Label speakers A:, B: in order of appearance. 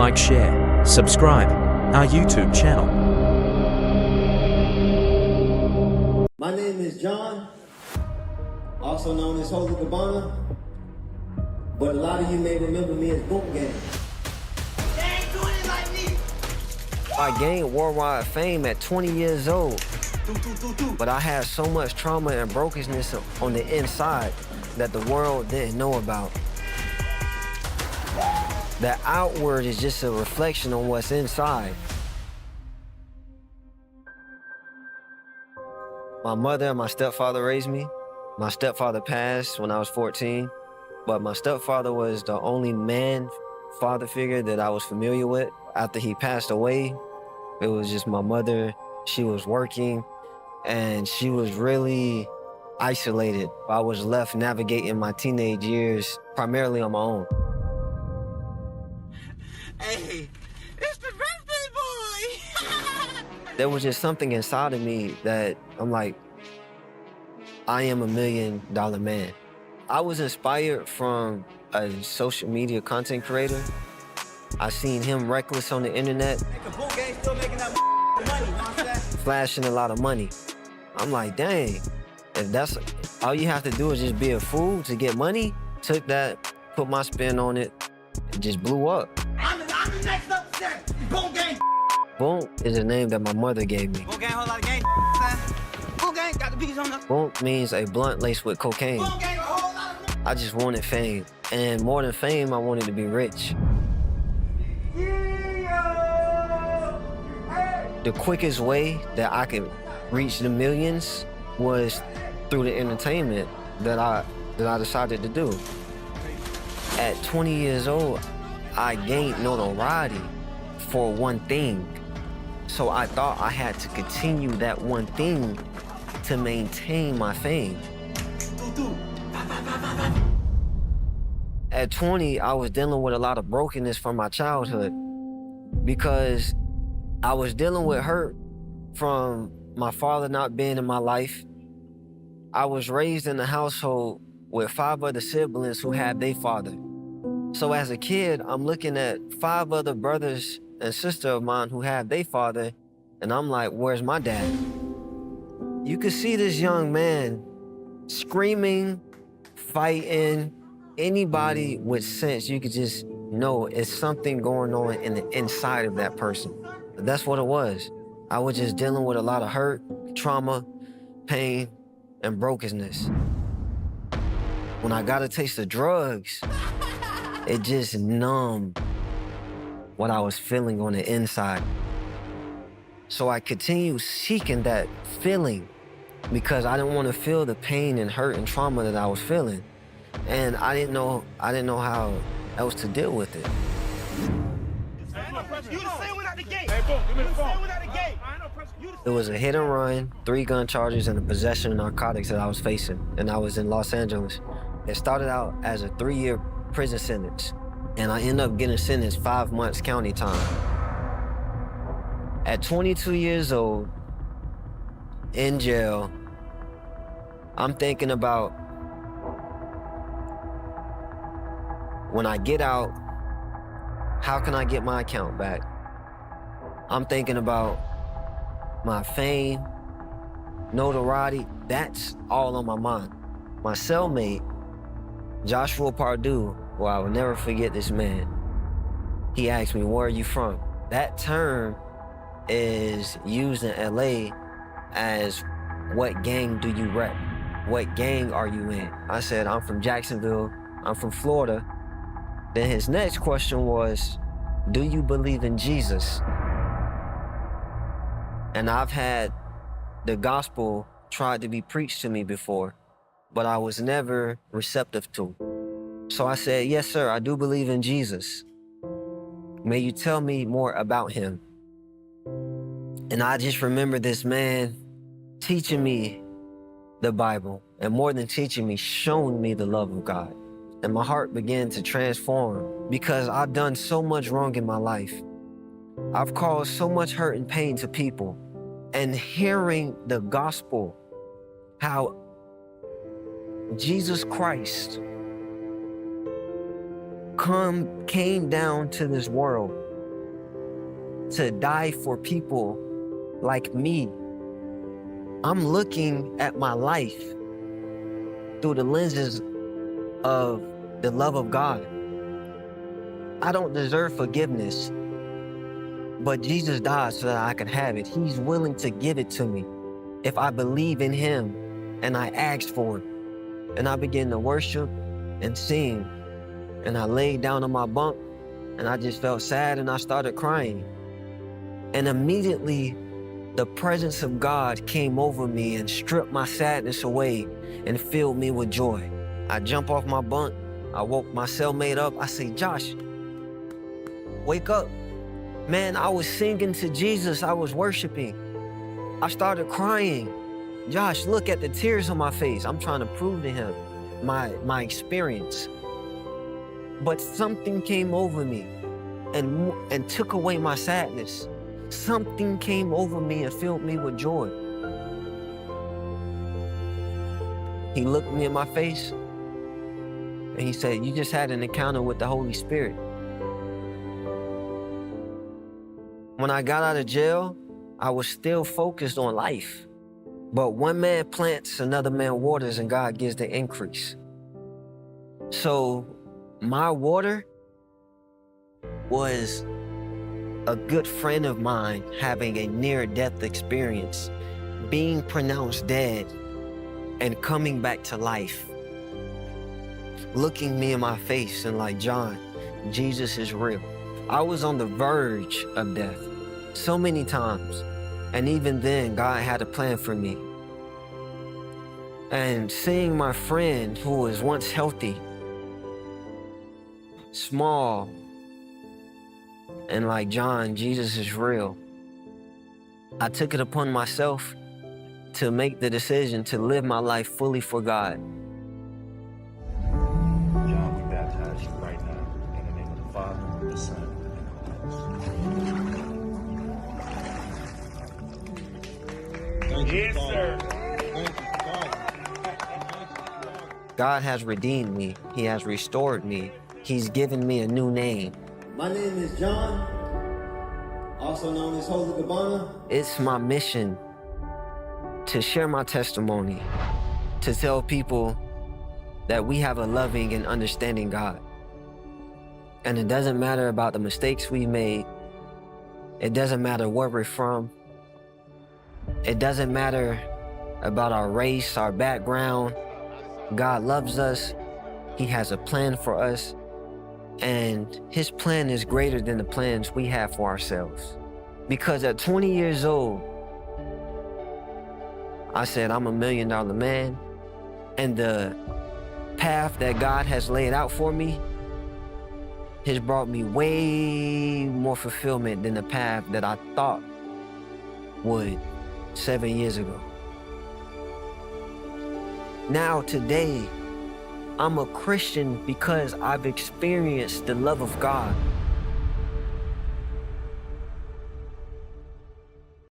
A: like, share, subscribe our YouTube channel.
B: My name is John, also known as Holy Cabana, but a lot of you may remember me as Boom Gang.
C: They ain't doing it like me.
D: I gained worldwide fame at 20 years old, but I had so much trauma and brokenness on the inside that the world didn't know about. The outward is just a reflection on what's inside. My mother and my stepfather raised me. My stepfather passed when I was 14, but my stepfather was the only father figure that I was familiar with. After he passed away, it was just my mother. She was working, and she was really isolated. I was left navigating my teenage years primarily on my own.
C: Hey, it's the birthday boy.
D: There was just something inside of me that I'm like, I am $1 million man. I was inspired from a social media content creator. I seen him reckless on the internet,
C: Boom Gang still making that money, you know what I'm saying?
D: flashing a lot of money. I'm like, dang, if that's all you have to do is just be a fool to get money, took that, put my spin on it, and just blew up.
C: I'm the next up step. Boom Gang.
D: Boom is a name that my mother gave me.
C: Boom Gang, whole lot of gang. Boom Gang, got the biggies on us.
D: Boom means a blunt laced with cocaine.
C: Boom Gang, a whole lot of
D: I just wanted fame, and more than fame, I wanted to be rich. The quickest way that I could reach the millions was through the entertainment that I decided to do. At 20 years old, I gained notoriety for one thing. So I thought I had to continue that one thing to maintain my fame. At 20, I was dealing with a lot of brokenness from my childhood because I was dealing with hurt from my father not being in my life. I was raised in a household with 5 other siblings who had their father. So as a kid, I'm looking at 5 other brothers and sisters of mine who have their father, and I'm like, where's my dad? You could see this young man screaming, fighting. Anybody with sense, you could just know it's something going on in the inside of that person. That's what it was. I was just dealing with a lot of hurt, trauma, pain, and brokenness. When I got a taste of drugs, it just numbed what I was feeling on the inside. So I continued seeking that feeling because I didn't want to feel the pain and hurt and trauma that I was feeling. And I didn't know how else to deal with it. It was a hit and run, 3 gun charges, and a possession of narcotics that I was facing, and I was in Los Angeles. It started out as a 3-year prison sentence, and I ended up getting sentenced 5 months county time. At 22 years old, in jail, I'm thinking about when I get out, how can I get my account back? I'm thinking about my fame, notoriety, that's all on my mind. My cellmate, Joshua Pardue, well, I will never forget this man. He asked me, where are you from? That term is used in LA as, what gang do you rep? What gang are you in? I said, I'm from Jacksonville, I'm from Florida. Then his next question was, do you believe in Jesus? And I've had the gospel tried to be preached to me before, but I was never receptive to. So I said, yes, sir, I do believe in Jesus. May you tell me more about him? And I just remember this man teaching me the Bible, and more than teaching me, showing me the love of God. And my heart began to transform because I've done so much wrong in my life. I've caused so much hurt and pain to people. And hearing the gospel, how Jesus Christ came down to this world to die for people like me, I'm looking at my life through the lenses of the love of God. I don't deserve forgiveness, but Jesus died so that I could have it. He's willing to give it to me if I believe in him and I asked for it. And I began to worship and sing. And I laid down on my bunk and I just felt sad and I started crying. And immediately the presence of God came over me and stripped my sadness away and filled me with joy. I jump off my bunk. I woke my cellmate up. I say, Josh, wake up. Man, I was singing to Jesus. I was worshiping. I started crying. Josh, look at the tears on my face. I'm trying to prove to him my experience. But something came over me and took away my sadness. Something came over me and filled me with joy. He looked me in my face and he said, you just had an encounter with the Holy Spirit. When I got out of jail, I was still focused on life. But one man plants, another man waters, and God gives the increase. So my water was a good friend of mine having a near-death experience, being pronounced dead and coming back to life, looking me in my face and like, John, Jesus is real. I was on the verge of death so many times. And even then, God had a plan for me. And seeing my friend who was once healthy, small, and like, John, Jesus is real, I took it upon myself to make the decision to live my life fully for God.
E: John, we baptize you right now in the name of the Father, the Son, and the Holy Spirit. Yes, sir.
D: God has redeemed me. He has restored me. He's given me a new name.
B: My name is John, also known as Holy Cabana.
D: It's my mission to share my testimony, to tell people that we have a loving and understanding God. And it doesn't matter about the mistakes we made. It doesn't matter where we're from. It doesn't matter about our race, our background. God loves us. He has a plan for us. And his plan is greater than the plans we have for ourselves. Because at 20 years old, I said, I'm $1 million man. And the path that God has laid out for me has brought me way more fulfillment than the path that I thought would 7 years ago. Now, today, I'm a Christian because I've experienced the love of God.